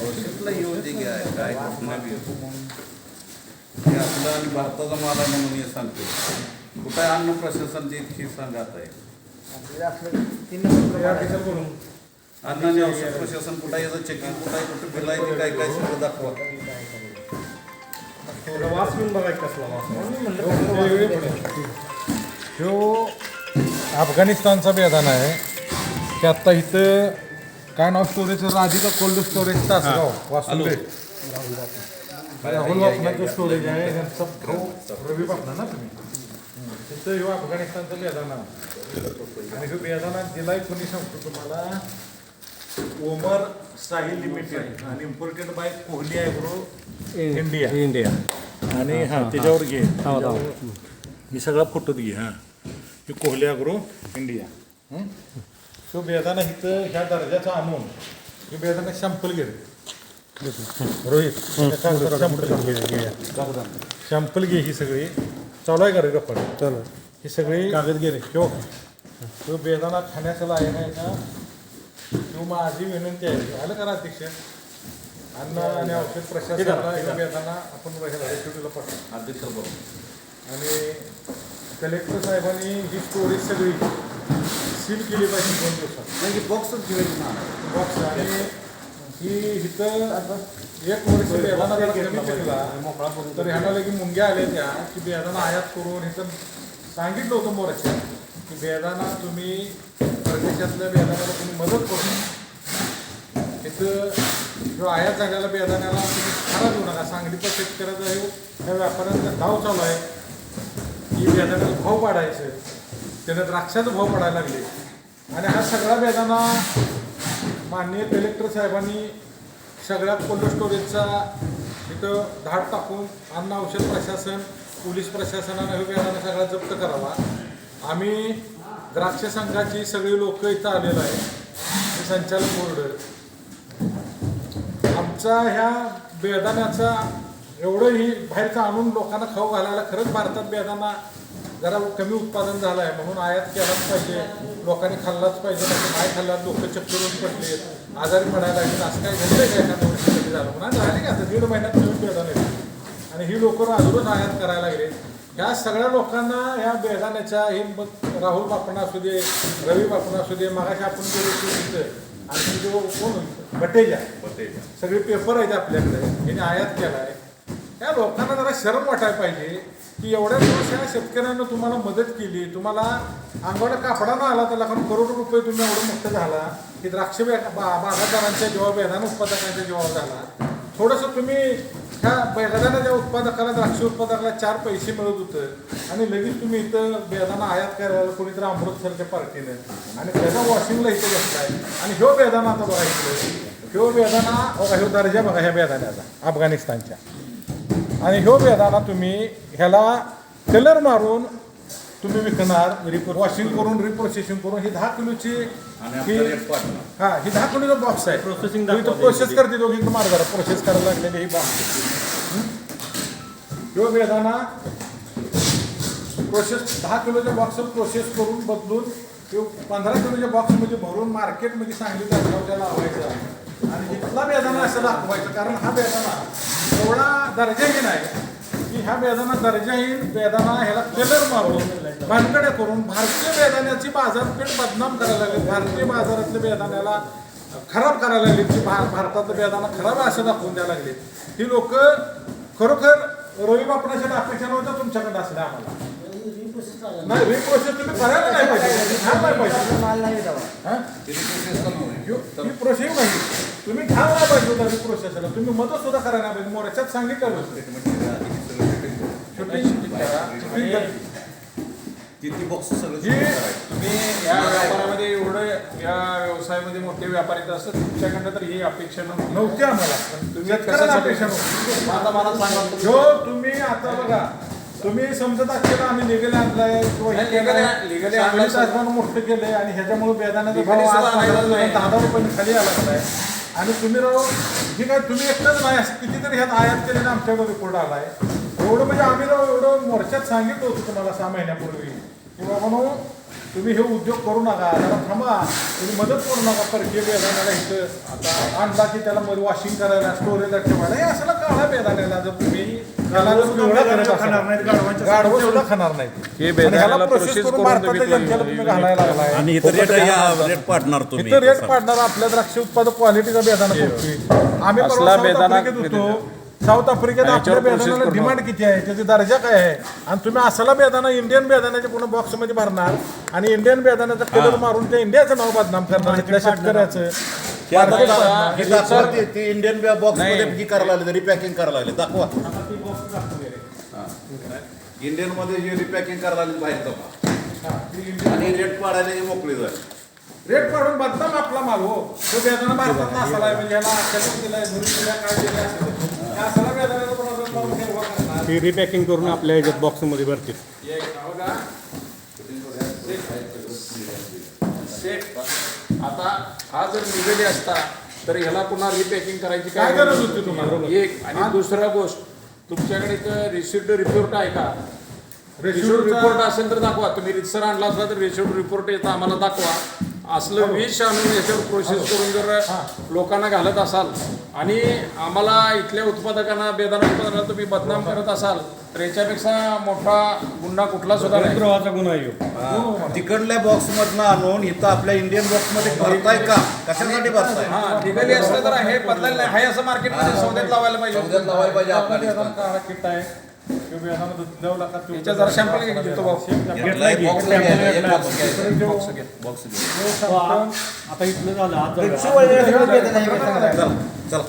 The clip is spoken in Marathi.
प्रोसेसला येऊ दे घ्या काय घटना बी हे आपलं आणि भारताचा माल आहे म्हणून हे सांगतो. कुठं आहे अन्न प्रशासनची इतकी सांगत आहे अन्न आणि औषध प्रशासन कुठं आहे याचं चेकिंग कुठं आहे कुठं बिल आहे ते काय काय सगळं दाखवा. जो अफगाणिस्तानचा बेदाना आहे की आत्ता इथं काय नाव storage Radhika cold storage Tasgaon Vasumbe Rahul बापनाचं स्टोरेज आहे त्यांचा भाऊ रवी बापना ना तुम्ही तिथं ह्यो अफगाणिस्तानचा बेदाना आणि ह्यो बेदाना दिलाय कोणी सांगतो तुम्हाला ओमर साहिल लिमिटेड आणि imported bye Kohli agro India आणि हां त्याच्यावर घे मी सगळा फोटोत घे हां ही कोहली ॲग्रो इंडिया तो बेदाना इथं ह्या दर्जाचा आणून हे बेदाना शॅम्पल घे रोहित शॅम्पल घे ही सगळी चालू आहे का रे गप्पा चालू ही सगळी कागद घे रे किंवा तो बेदाना खाण्याचा लायक आहे का किंवा माझी विनंती आहे आलं का अध्यक्ष अन्न आणि औषध प्रशासनाला बेदाना आपण शेवटीला पडतो अध्यक्ष बरोबर आणि कलेक्टर साहेबांनी ही स्टोरेज सगळी सील केली पाहिजे 2 दिवसात नाही बॉक्सच ठेवायची ना बॉक्स आणि ही इथं 1 वर्ष बेदाना जर कमी केला तर ह्याला लगे मुंग्या आल्या त्या की बेदाना आयात करून इथं सांगितलं होतं मोर्चा की बेदाना तुम्ही परदेशातल्या बेदानाला तुम्ही मदत करून इथं जो आयात झालेला बेदाण्याला तुम्ही खरा देऊ नका. सांगलीचा शेतकऱ्याचा हे त्या व्यापाऱ्यांचा धाव चालू आहे की बेदाण्याला भाव पाडायचं त्यानं द्राक्षाचा भाव पडायला लागले आणि हा सगळा बेदाना माननीय कलेक्टर साहेबांनी सगळ्या कोल्ड स्टोरेजचा इथं धाड टाकून अन्न औषध प्रशासन पोलीस प्रशासनानं हे बेदाना सगळा जप्त करावा. आम्ही द्राक्ष संघाची सगळी लोक इथं आलेलं आहे संचालक बोर्ड आमचा ह्या बेदाण्याचा एवढं ही बाहेरचं आणून लोकांना खाऊ घालायला खरंच भारतात बेदाना जरा कमी उत्पादन झालं आहे म्हणून आयात केलाच पाहिजे लोकांनी खाल्लाच पाहिजे नाही खाल्ला लोक चक्करून पडले आजारी पडायला लागले असं काय घडलं काय एखाद्या वर्षी कधी झालं म्हणून झाले का आता 1.5 महिन्यात नवीन बेदाणे आणि ही लोक अजूनच आयात करायला लागले. ह्या सगळ्या लोकांना ह्या बेदाण्याच्या हे राहुल बापणा असू दे रवी बापणा असू दे मगाशी आपण गेलो तिथं आणि जो कोण बटेजा सगळे पेपर आहेत आपल्याकडे ह्याने आयात केला आहे. त्या लोकांना जरा शरम वाटायला पाहिजे की एवढ्या दिवस या शेतकऱ्यांना तुम्हाला मदत केली तुम्हाला अंगाला कापडानं आला त्याला कारण करोडो रुपये तुम्ही एवढं मोठं झाला की द्राक्ष बागायतदारांच्या जेव्हा बेदाना उत्पादकांच्या जेव्हा झाला थोडंसं तुम्ही ह्या बेदाण्याच्या उत्पादकाला द्राक्ष उत्पादकाला 4 पैसे मिळत होतं आणि लगेच तुम्ही इथं बेदाना आयात करायला कोणीतरी अमृतसरच्या पार्टीनं आणि त्याचा वॉशिंगला इथं घेतलाय आणि ह्यो बेदाना आता बघायचं ह्यो बेदाना बघा ह्यो दर्जा बघा ह्या बेदाण्याचा अफगाणिस्तानच्या आणि ह्यो बेदाना तुम्ही ह्याला कलर मारून तुम्ही विकणार वॉशिंग करून रिप्रोसेसिंग करून ही 10 किलोची ही 10 किलोचा बॉक्स आहे प्रोसेसिंग प्रोसेस करते दोघी मार्गाला प्रोसेस करायला लागलेली ही बॉक्स ह्यो बेदाना प्रोसेस 10 किलोच्या बॉक्स प्रोसेस करून बदलून तो 15 किलोच्या बॉक्समध्ये भरून मार्केटमध्ये सांगलीचा त्याला लावायचा आणि इथला बेदाना असं दाखवायचं कारण हा बेदाना एवढा दर्जाहीन आहे की ह्या बेदाना दर्जाहीन बेदाना ह्याला कलर मारून भानगड्या करून भारतीय बेदाण्याची बाजारपेठ बदनाम करायला लागली भारतीय बाजारातल्या बेदाण्याला खराब करायला लागली की भारतातलं बेदाना खराब आहे असं दाखवून द्यायला लागले. ही लोक खरोखर रवी बापणाच्या अपेक्षा नव्हत्या तुमच्याकडे असल्या आम्हाला नाही रिप्रोसेस तुम्ही करायला नाही पाहिजे ही प्रोसेस नाही तुम्ही घ्यायला नाही पाहिजे होता रिप्रोसेसला तुम्ही मदत सुद्धा करायला नाही पाहिजे मोर्चात सांगितलं किती बॉक्स सगळं तुम्ही या व्यापारामध्ये एवढं या व्यवसायामध्ये मोठे व्यापारी असतात तुमच्याकडनं तर ही अपेक्षा नव्हती आम्हाला तुम्ही अपेक्षा नव्हती आता मला सांगा जो तुम्ही आता बघा तुम्ही समजत असेल आम्ही लिगली आणलाय लिगली आणलं मोठं केलंय आणि ह्याच्यामुळे बेदाण्याचा भाव 10 रुपयांनी खाली आला आहे आणि तुम्ही राहू ही काय तुम्ही एकटंच नाही असं कितीतरी ह्यात आयात केलेलं आमच्याकडे रिपोर्ट आलाय एवढं म्हणजे आम्ही एवढं मोर्चात सांगितलं होतं तुम्हाला 6 महिन्यापूर्वी की बाबा तुम्ही हे उद्योग करू नका, जरा थांबा, तुम्ही मदत करू नका परकीय बेदाण्याला इथं आता आणला की त्याला मध्ये वॉशिंग करायला, स्टोरेजला ठेवायला, हे असला काळा बेदाण्याला जर तुम्ही त्याला जर पिवळा करत असाल, गाढवं सुद्धा खाणार नाही. हे आणि ह्याला बेदाण्याला प्रोसेस प्रोसेस करून करून भारताच्या जनतेला तुम्ही घालायला लागलाय. आणि इथं रेट पाडणार तुम्ही इथं रेट पाडणार आपल्या द्राक्ष उत्पादक क्वालिटीचा बेदाणा करतोय आम्ही. असला परवा साऊथ बेदाणा आफ्रिकेत होतो. साऊथ आफ्रिकेत आपल्या ह्याच्यावर process बेदाण्याला करून डिमांड किती आहे, त्याची दर्जा काय आहे, आणि तुम्ही असला बेदाणा इंडियन बेदाण्याच्या पूर्ण बॉक्समध्ये भरणार आणि इंडियन बेदाण्याचा कलर मारून ते इंडियाचं नाव बदनाम करणार इथल्या शेतकऱ्याचं. हे दाखवा ते इंडियन बॉक्स मध्ये ही करायला लागले रिपॅकिंग करायला लागले दाखवा. इंडियन मध्ये जे रिपॅकिंग करायला लागले बाहेर जाऊ आणि रेट पाडायला हे मोकळे झाले. रेट पाडून बदनाम आपला माल हो. तो बेदाणा भारतात असाला आहे म्हणजे याला अत्याचार दिलाय, धरून दिलाय, काय दिलाय असेल असला बेदाण्याचा पण आपण पाहून हे उभा करणार. ते रिपॅकिंग करून आपल्या ह्याच्यात बॉक्समध्ये भरतील. आता हा जर निघाली असता तर ह्याला पुन्हा रिपॅकिंग करायची काय गरज होती तुम्हाला? एक आणि दुसरा गोष्ट, तुमच्याकडे एक रिसिप्ट रिपोर्ट आहे का? रिसिप्ट रिसिप्टचा- रिपोर्ट असेल तर दाखवा. तुम्ही रितसर आणला असला तर रिसिप्ट रिपोर्ट येतं आम्हाला दाखवा. असलं विष आणून याच्यावर प्रोसेस करून जर लोकांना घालत असाल आणि आम्हाला इथल्या उत्पादकांना बेदाणा उत्पादनाला तुम्ही बदनाम करत असाल तर याच्यापेक्षा मोठा गुन्हा कुठला सुद्धा नाही. द्रोहाचा गुन्हा येऊ. तिकडल्या बॉक्स मधनं आणून इथं आपल्या इंडियन बॉक्स मध्ये भरताय का? कशासाठी भरताय? हा निघाली असलं तर हे बदलायला नाही. हाय असं मार्केटमध्ये सौद्यात लावायला पाहिजे. लावायला पाहिजे आपला आपल्याला. बेदाणा काळा किट आहे. तो बेदाणा 9 लाखात याच्या जरा सॅम्पल घ्या की तो भाऊ. घेतलाय की? बॉक्स घ्या. बॉक्स आता इथलं झालं आज जाऊया. चला चला